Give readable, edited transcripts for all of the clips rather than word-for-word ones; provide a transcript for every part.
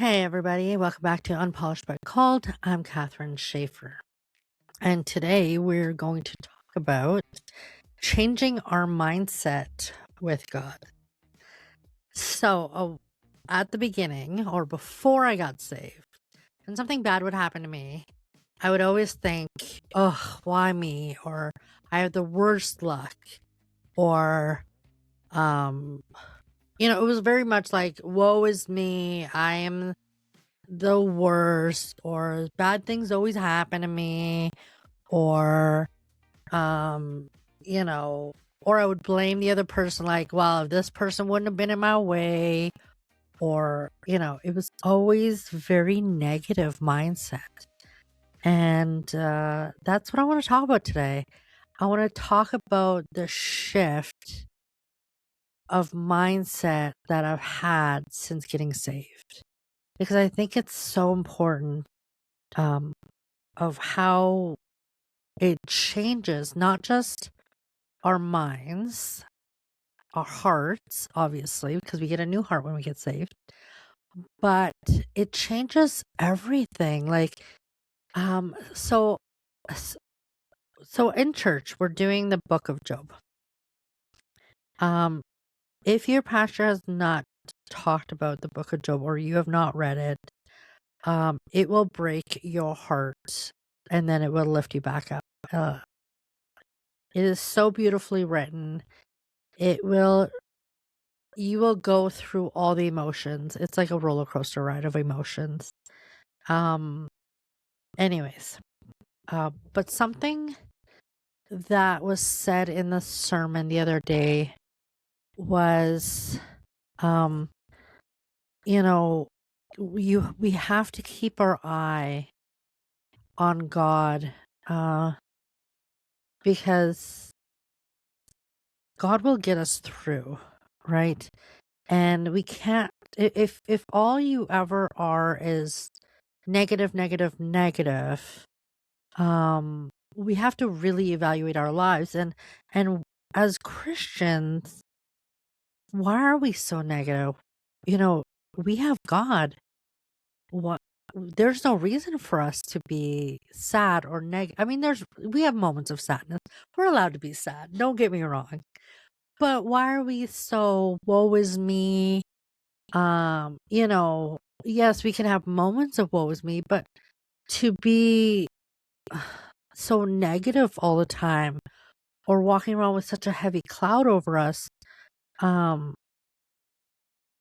Hey, everybody, welcome back to Unpolished but Called. I'm Kathrin Shaffer, and today we're going to talk about changing our mindset with God. So, at the beginning or before I got saved, and something bad would happen to me, I would always think, oh, why me? Or I have the worst luck. Or, it was very much like, woe is me. I am the worst, or bad things always happen to me, or um you know or I would blame the other person, like, well, if this person wouldn't have been in my way, or it was always very negative mindset. And that's what I want to talk about today. I want to talk about the shift of mindset that I've had since getting saved, because I think it's so important, um, of how it changes not just our minds, our hearts, obviously, because we get a new heart when we get saved, but it changes everything. Like, so, s- so in church, we're doing the book of Job. Um, if your pastor has not talked about the book of Job, or you have not read it will break your heart, and then it will lift you back up. Uh, It is so beautifully written. You will go through all the emotions. It's like a roller coaster ride of emotions. Um, anyways, but something that was said in the sermon the other day was, um, you know, we have to keep our eye on God, because God will get us through, right? And we can't, if all you ever are is negative, negative, negative, we have to really evaluate our lives. And as Christians, why are we so negative? We have God. What There's no reason for us to be sad or negative. I mean, we have moments of sadness. We're allowed to be sad. Don't get me wrong. But why are we so woe is me? Yes, we can have moments of woe is me, but to be so negative all the time, or walking around with such a heavy cloud over us, um,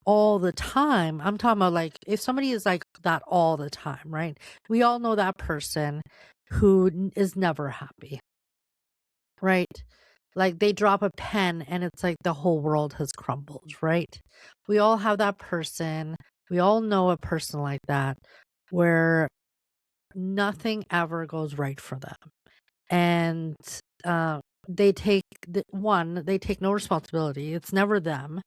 all the time. I'm talking about, like, if somebody is like that all the time, right? We all know that person who is never happy, right? Like, they drop a pen and it's like the whole world has crumbled, right? We all have that person. We all know a person like that, where nothing ever goes right for them. And they take they take no responsibility. It's never them.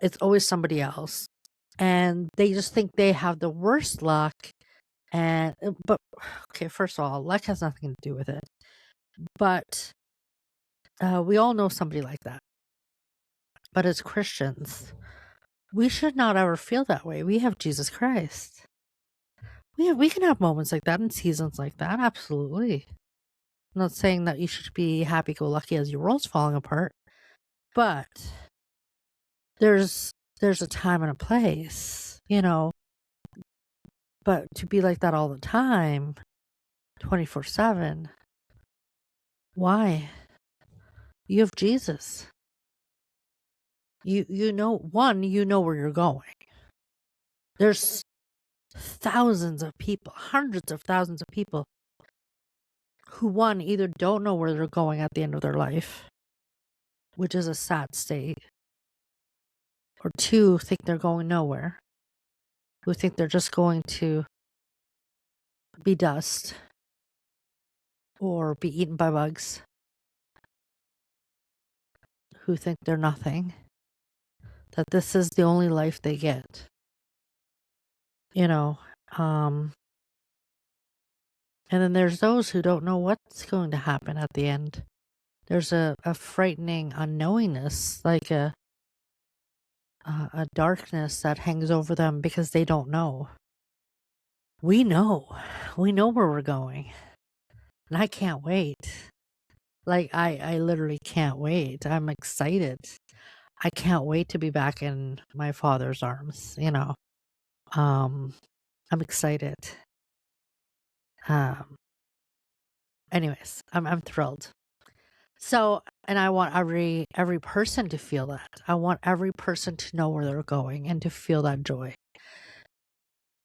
It's always somebody else. And they just think they have the worst luck. But okay, first of all, luck has nothing to do with it. But we all know somebody like that. But as Christians, we should not ever feel that way. We have Jesus Christ. We can have moments like that and seasons like that, absolutely. I'm not saying that you should be happy-go-lucky as your world's falling apart, but there's a time and a place, but to be like that all the time, 24/7, why? You have Jesus. You know, you know where you're going. There's thousands of people, hundreds of thousands of people who, one, either don't know where they're going at the end of their life, which is a sad state, or two, think they're going nowhere, who think they're just going to be dust or be eaten by bugs, who think they're nothing, that this is the only life they get. You know, um, and then there's those who don't know what's going to happen at the end. There's a frightening unknowingness, like a darkness that hangs over them because they don't know. We know. We know where we're going. And I can't wait. Like, I literally can't wait. I'm excited. I can't wait to be back in my father's arms, you know. I'm excited. Um, anyways, I'm thrilled. So, and I want every person to feel that. I want every person to know where they're going and to feel that joy.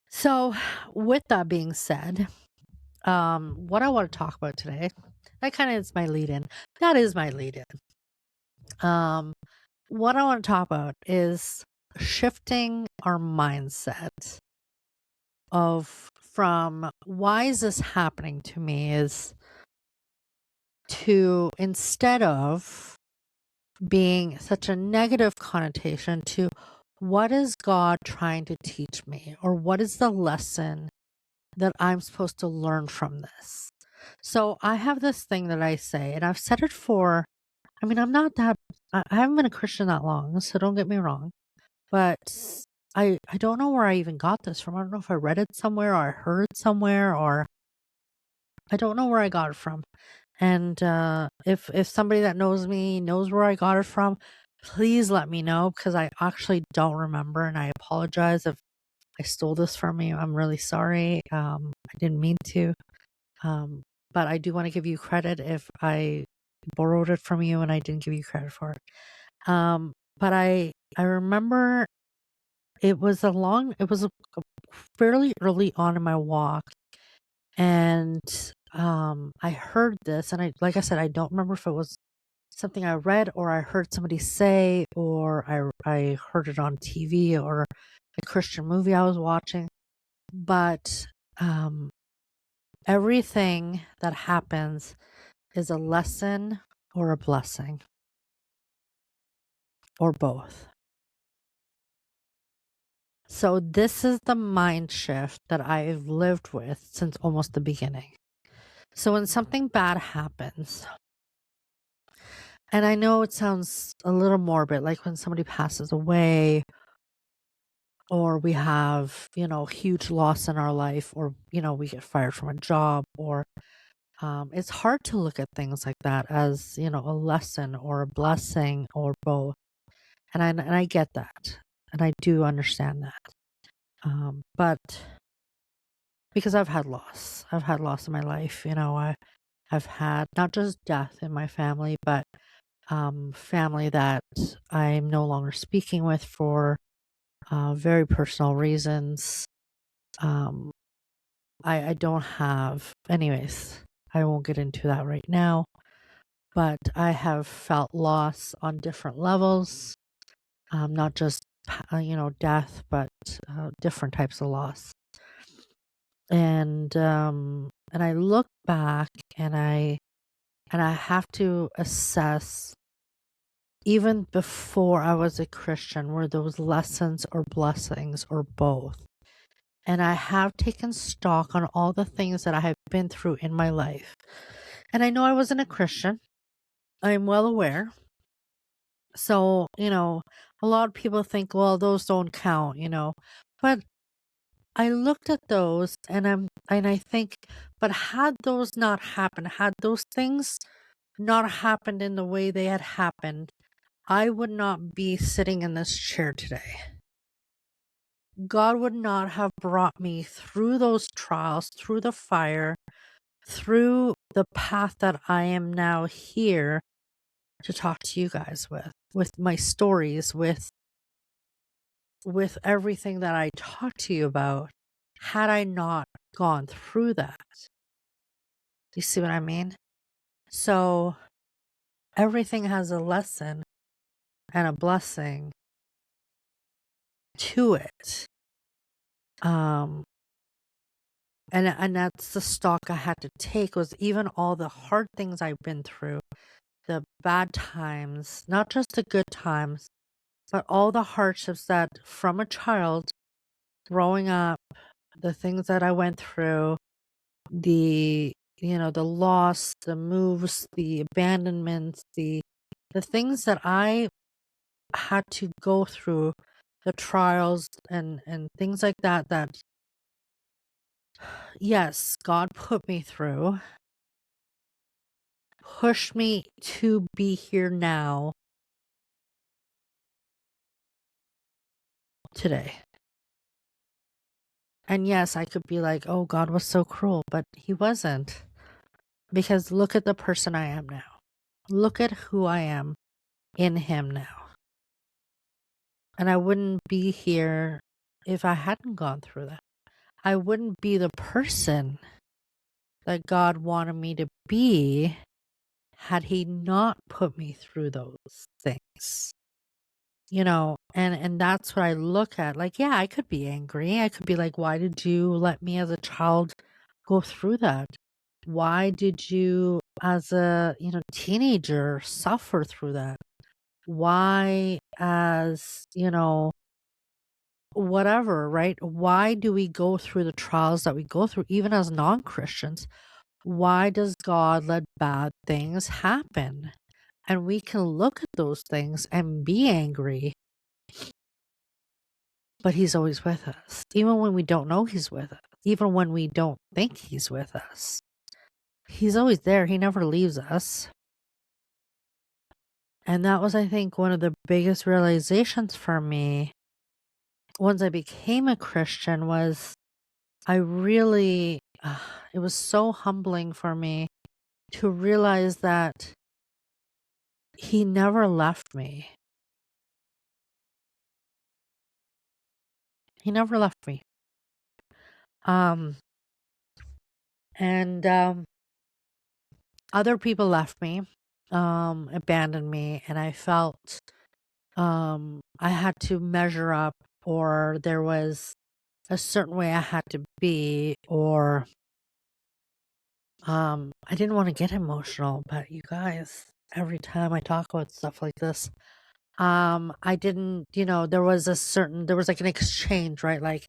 So, with that being said, what I want to talk about today, that kind of is my lead in. That is my lead in. What I want to talk about is shifting our mindset of from why is this happening to me is to instead of being such a negative connotation to what is God trying to teach me or what is the lesson that I'm supposed to learn from this. So I have this thing that I say, and I've said it for, I mean, I'm not that, I haven't been a Christian that long, so don't get me wrong, but I don't know where I even got this from. I don't know if I read it somewhere or I heard it somewhere or I don't know where I got it from. And if somebody that knows me knows where I got it from, please let me know because I actually don't remember and I apologize if I stole this from you. I'm really sorry. I didn't mean to. But I do want to give you credit if I borrowed it from you and I didn't give you credit for it. But I remember it was a fairly early on in my walk, and I heard this, and like I said, I don't remember if it was something I read or I heard somebody say, or I heard it on TV or a Christian movie I was watching. But everything that happens is a lesson or a blessing, or both. So this is the mind shift that I've lived with since almost the beginning. So when something bad happens, and I know it sounds a little morbid, like when somebody passes away, or we have, huge loss in our life, or, we get fired from a job, or it's hard to look at things like that as, a lesson or a blessing or both. And I get that. And I do understand that. But because I've had loss in my life, I've had not just death in my family, but family that I'm no longer speaking with for very personal reasons. Um, I don't have, anyways, I won't get into that right now, but I have felt loss on different levels, not just, death, but different types of loss. And I look back and I have to assess even before I was a Christian, were those lessons or blessings or both? And I have taken stock on all the things that I have been through in my life. And I know I wasn't a Christian. I'm well aware. So, a lot of people think, well, those don't count, But I looked at those and I think, but had those not happened, had those things not happened in the way they had happened, I would not be sitting in this chair today. God would not have brought me through those trials, through the fire, through the path that I am now here to talk to you guys with my stories, with everything that I talk to you about, had I not gone through that. You see what I mean? So everything has a lesson and a blessing to it. And that's the stock I had to take, was even all the hard things I've been through, the bad times, not just the good times, but all the hardships that from a child growing up, the things that I went through, the loss, the moves, the abandonments, the things that I had to go through the trials and things like that, that yes, God put me through, pushed me to be here now today. And yes, I could be like, oh, God was so cruel, but he wasn't. Because look at the person I am now. Look at who I am in him now. And I wouldn't be here if I hadn't gone through that. I wouldn't be the person that God wanted me to be had he not put me through those things. And that's what I look at. Like, yeah, I could be angry. I could be like, why did you let me as a child go through that? Why did you as a, teenager suffer through that? Why as, whatever, right? Why do we go through the trials that we go through, even as non-Christians? Why does God let bad things happen? And we can look at those things and be angry, but he's always with us. Even when we don't know he's with us, even when we don't think he's with us, he's always there. He never leaves us. And that was, I think, one of the biggest realizations for me once I became a Christian was I really, it was so humbling for me to realize that he never left me. He never left me. Um, and other people left me, abandoned me, and I felt I had to measure up, or there was a certain way I had to be, or I didn't want to get emotional, but you guys, every time I talk about stuff like this, I didn't, there was like an exchange, right? Like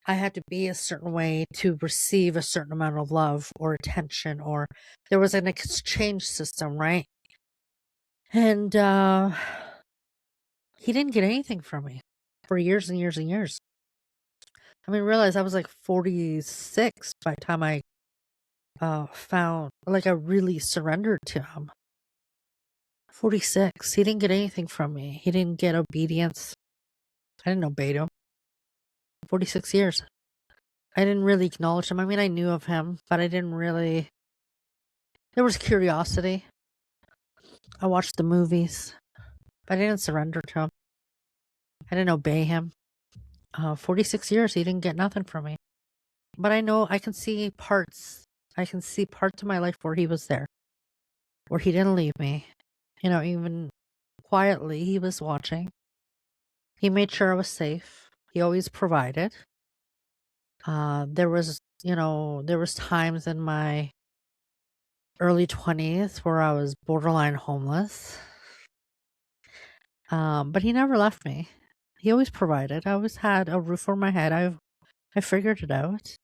I had to be a certain way to receive a certain amount of love or attention, or there was an exchange system, right? And he didn't get anything from me for years and years and years. I mean, realize I was like 46 by the time I found, like, I really surrendered to him. 46. He didn't get anything from me. He didn't get obedience. I didn't obey him. 46 years. I didn't really acknowledge him. I mean, I knew of him, but I didn't really. There was curiosity. I watched the movies, but I didn't surrender to him. I didn't obey him. 46 years, he didn't get nothing from me. But I know I can see parts. I can see parts of my life where he was there, where he didn't leave me. Even quietly, he was watching. He made sure I was safe. He always provided. There was times in my early 20s where I was borderline homeless. But he never left me. He always provided. I always had a roof over my head. I figured it out.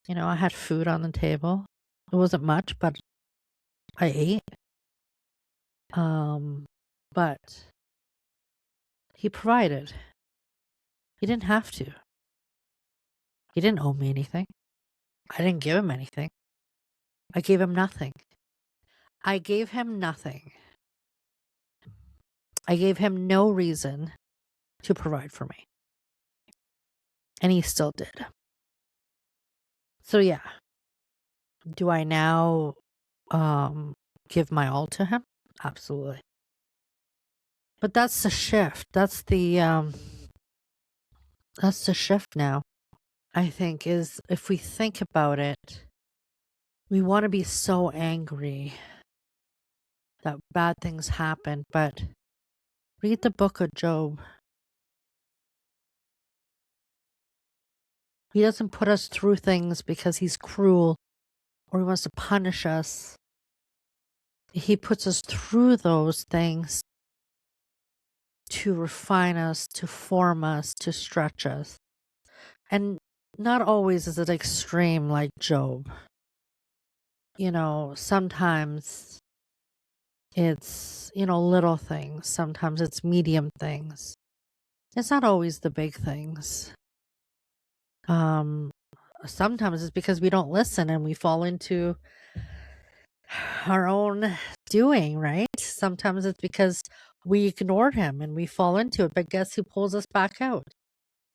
I had food on the table. It wasn't much, but I ate. But he provided. He didn't have to. He didn't owe me anything. I didn't give him anything. I gave him nothing. I gave him nothing. I gave him no reason to provide for me. And he still did. So yeah. Do I now give my all to him? Absolutely. But that's the shift. That's the shift now. I think is, if we think about it, we want to be so angry that bad things happen, but read the book of Job. He doesn't put us through things because he's cruel or he wants to punish us. He puts us through those things to refine us, to form us, to stretch us. And not always is it extreme like Job. Sometimes it's, little things. Sometimes it's medium things. It's not always the big things. Sometimes it's because we don't listen and we fall into our own doing, right? Sometimes it's because we ignored him and we fall into it, but guess who pulls us back out?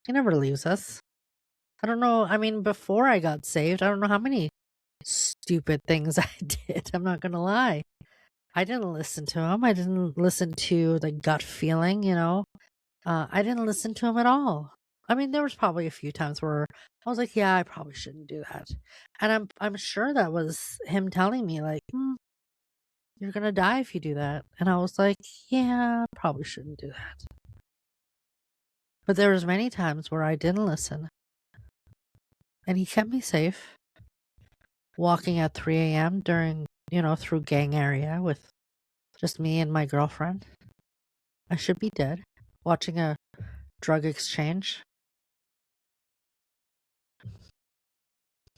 He never leaves us. I don't know. I mean, before I got saved, I don't know how many stupid things I did. I'm not going to lie. I didn't listen to him. I didn't listen to the gut feeling, I didn't listen to him at all. I mean, there was probably a few times where I was like, yeah, I probably shouldn't do that. And I'm sure that was him telling me like, you're going to die if you do that. And I was like, yeah, I probably shouldn't do that. But there was many times where I didn't listen. And he kept me safe. Walking at 3 a.m. during, through gang area with just me and my girlfriend. I should be dead. Watching a drug exchange.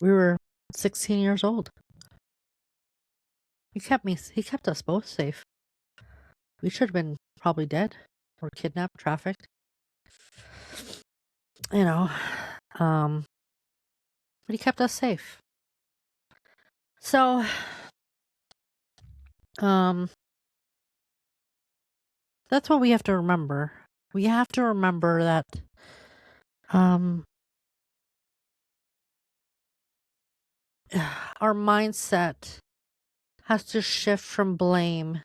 We were 16 years old. He kept us both safe. We should have been probably dead or kidnapped, trafficked. But he kept us safe. So, that's what we have to remember. We have to remember that, our mindset has to shift from blame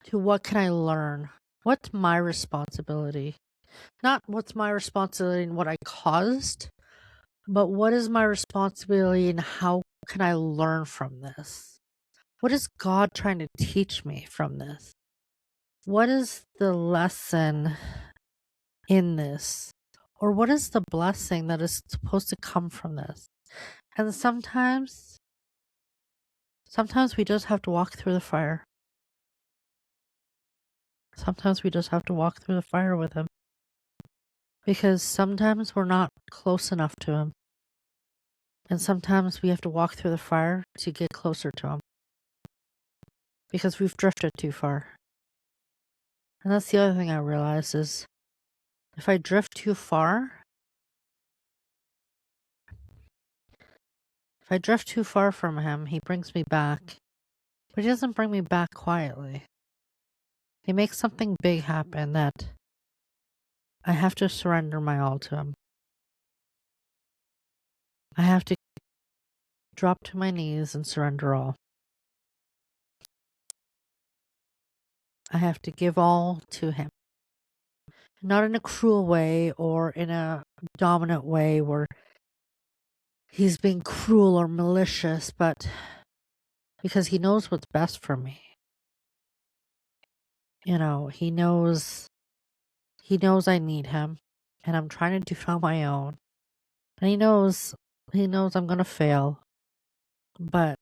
to what can I learn? What's my responsibility? Not what's my responsibility and what I caused, but what is my responsibility and how can I learn from this? What is God trying to teach me from this? What is the lesson in this? Or what is the blessing that is supposed to come from this? And sometimes we just have to walk through the fire. Sometimes we just have to walk through the fire with him. Because sometimes we're not close enough to him. And sometimes we have to walk through the fire to get closer to him. Because we've drifted too far. And that's the other thing I realized is if I drift too far, from him, he brings me back. But he doesn't bring me back quietly. He makes something big happen that I have to surrender my all to him. I have to drop to my knees and surrender all. I have to give all to him. Not in a cruel way or in a dominant way where he's being cruel or malicious, but because he knows what's best for me. He knows I need him and I'm trying to do it on my own. And he knows I'm going to fail, but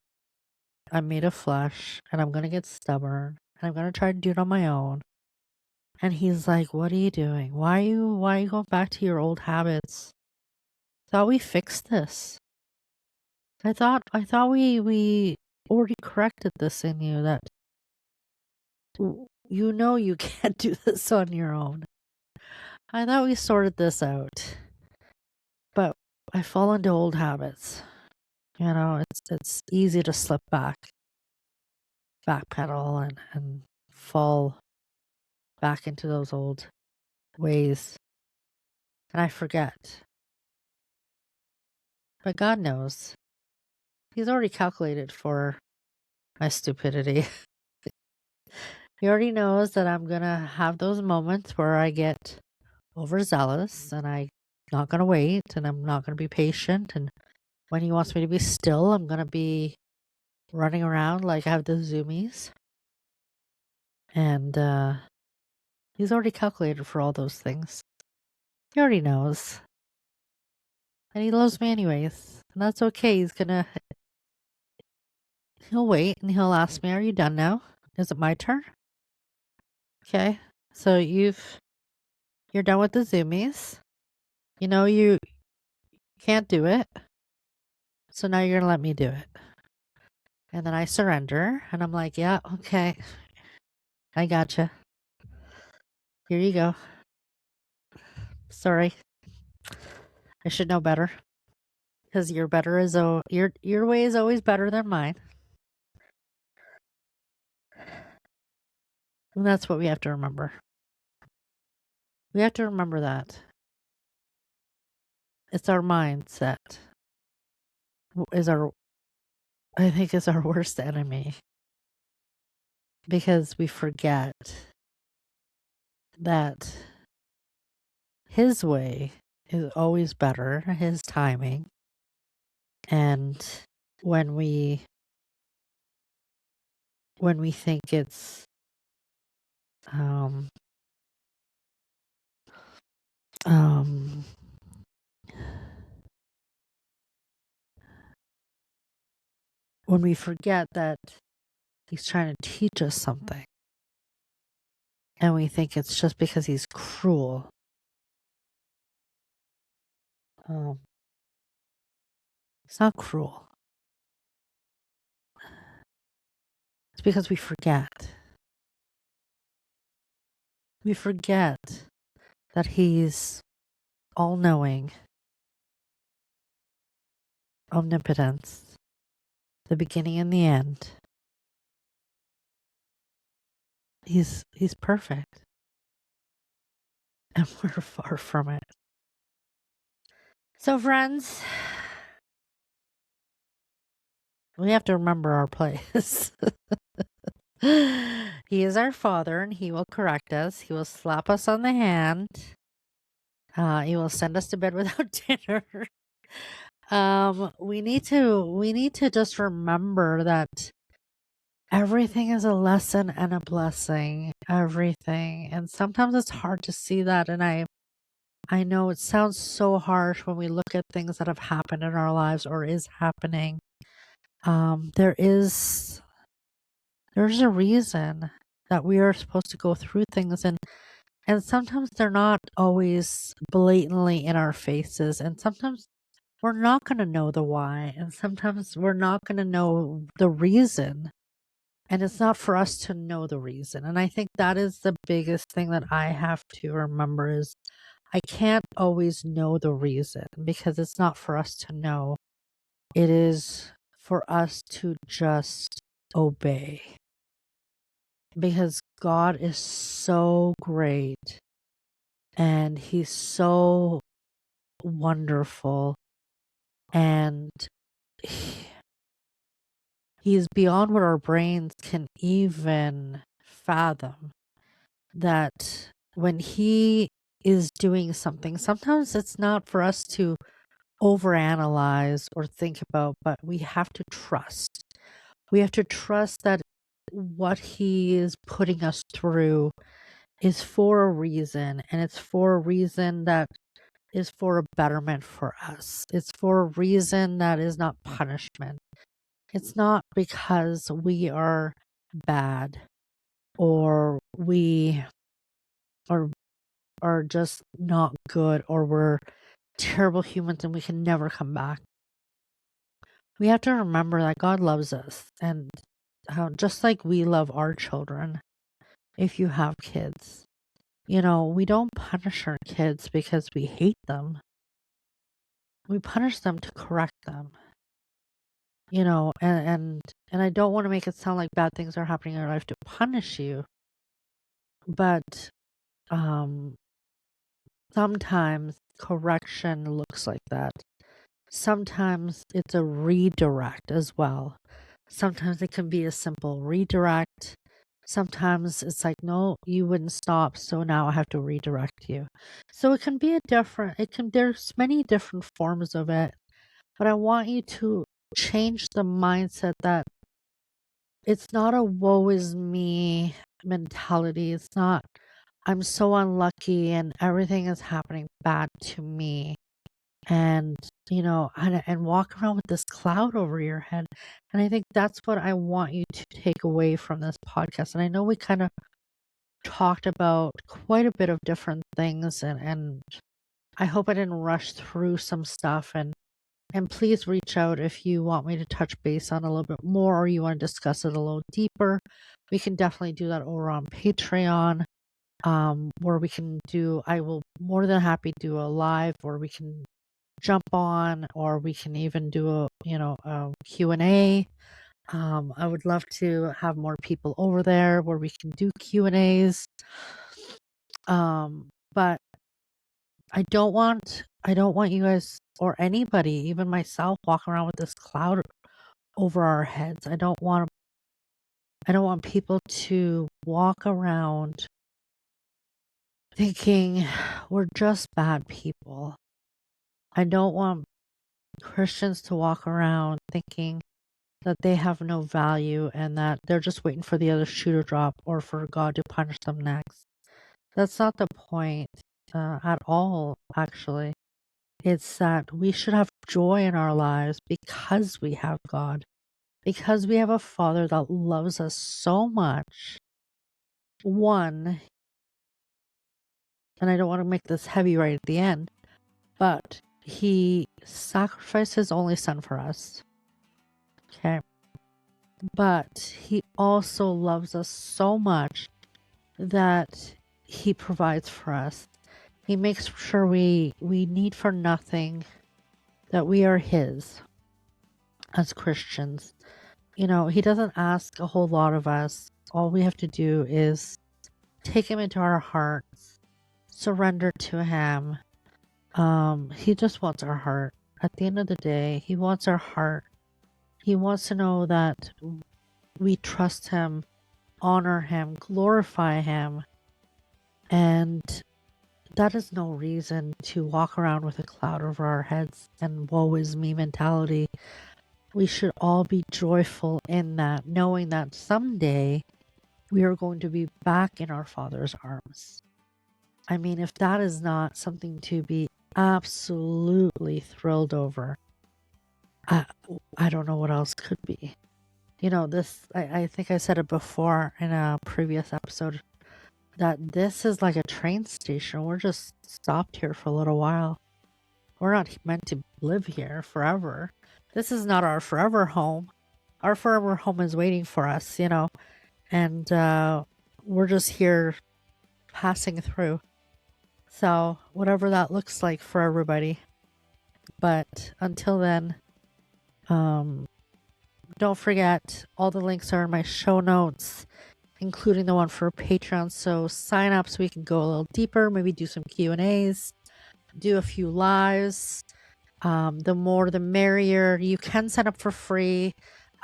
I'm made of flesh and I'm going to get stubborn and I'm going to try to do it on my own. And he's like, what are you doing? Why are you going back to your old habits? Thought we fixed this. I thought we already corrected this in you that you can't do this on your own. I thought we sorted this out. But I fall into old habits. It's easy to slip backpedal and fall back into those old ways. And I forget. But God knows. He's already calculated for my stupidity. He already knows that I'm going to have those moments where I get overzealous and I'm not going to wait and I'm not going to be patient. And when he wants me to be still, I'm going to be running around like I have the zoomies. And he's already calculated for all those things. He already knows. And he loves me anyways. And that's okay. He'll wait and he'll ask me, are you done now? Is it my turn? Okay. So you're done with the zoomies. You can't do it. So now you're going to let me do it. And then I surrender and I'm like, yeah, okay. I gotcha. Here you go. Sorry. I should know better. Because your way is always better than mine. And that's what we have to remember. We have to remember that. It's our mindset I think is our worst enemy. Because we forget that his way is always better, his timing. And when we think it's um um when we forget that he's trying to teach us something, and we think it's just because he's cruel. It's not cruel. It's because we forget. We forget that he's all-knowing, omnipotence, the beginning and the end. He's perfect. And we're far from it. So friends, we have to remember our place. He is our Father, and he will correct us. He will slap us on the hand. He will send us to bed without dinner. We need to just remember that everything is a lesson and a blessing. Everything. And sometimes it's hard to see that. And I know it sounds so harsh when we look at things that have happened in our lives or is happening. There's a reason that we are supposed to go through things, and sometimes they're not always blatantly in our faces, and sometimes we're not going to know the why, and sometimes we're not going to know the reason, and it's not for us to know the reason. And I think that is the biggest thing that I have to remember is I can't always know the reason because it's not for us to know. It is for us to just obey. Because God is so great and he's so wonderful, and he's beyond what our brains can even fathom. That when he is doing something, sometimes it's not for us to overanalyze or think about, but we have to trust. We have to trust that what he is putting us through is for a reason, and it's for a reason that is for a betterment for us. It's for a reason that is not punishment. It's not because we are bad or we are just not good or we're terrible humans and we can never come back. We have to remember that God loves us, and just like we love our children, if you have kids, we don't punish our kids because we hate them. We punish them to correct them. And I don't want to make it sound like bad things are happening in your life to punish you, but sometimes correction looks like that. Sometimes it's a redirect as well. Sometimes it can be a simple redirect. Sometimes it's like, no, you wouldn't stop, so now I have to redirect you. So it can be there's many different forms of it, but I want you to change the mindset that it's not a woe is me mentality. It's not, I'm so unlucky and everything is happening bad to me. And, and walk around with this cloud over your head. And I think that's what I want you to take away from this podcast. And I know we kind of talked about quite a bit of different things, and I hope I didn't rush through some stuff. And please reach out if you want me to touch base on a little bit more or you want to discuss it a little deeper. We can definitely do that over on Patreon. where we can do, I will more than happy do a live where we can jump on, or we can even do a Q&A. I would love to have more people over there where we can do Q&As. But I don't want you guys or anybody, even myself, walking around with this cloud over our heads. I don't want people to walk around thinking we're just bad people. I don't want Christians to walk around thinking that they have no value and that they're just waiting for the other shoe to drop or for God to punish them next. That's not the point at all, actually. It's that we should have joy in our lives because we have God, because we have a Father that loves us so much. One, and I don't want to make this heavy right at the end, but He sacrificed His only Son for us. Okay. But He also loves us so much that He provides for us. He makes sure we need for nothing, that we are His as Christians. He doesn't ask a whole lot of us. All we have to do is take Him into our hearts, surrender to Him. He just wants our heart. At the end of the day, He wants our heart. He wants to know that we trust Him, honor Him, glorify Him. And that is no reason to walk around with a cloud over our heads and woe is me mentality. We should all be joyful in that, knowing that someday we are going to be back in our Father's arms. I mean, if that is not something to be absolutely thrilled over, I don't know what else could be. I think I said it before in a previous episode, that this is like a train station. We're just stopped here for a little while. We're not meant to live here forever. This is not our forever home. Our forever home is waiting for us, and we're just here passing through. So, whatever that looks like for everybody. But until then, don't forget, all the links are in my show notes, including the one for Patreon. So sign up so we can go a little deeper, maybe do some Q&As, do a few lives. The more the merrier. You can sign up for free.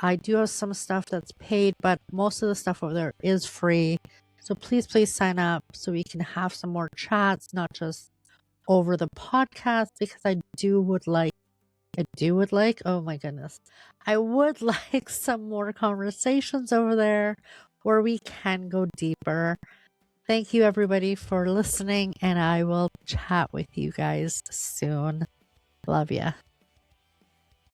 I do have some stuff that's paid, but most of the stuff over there is free. So please sign up so we can have some more chats, not just over the podcast, because I would like, oh my goodness, I would like some more conversations over there where we can go deeper. Thank you everybody for listening, and I will chat with you guys soon. Love ya.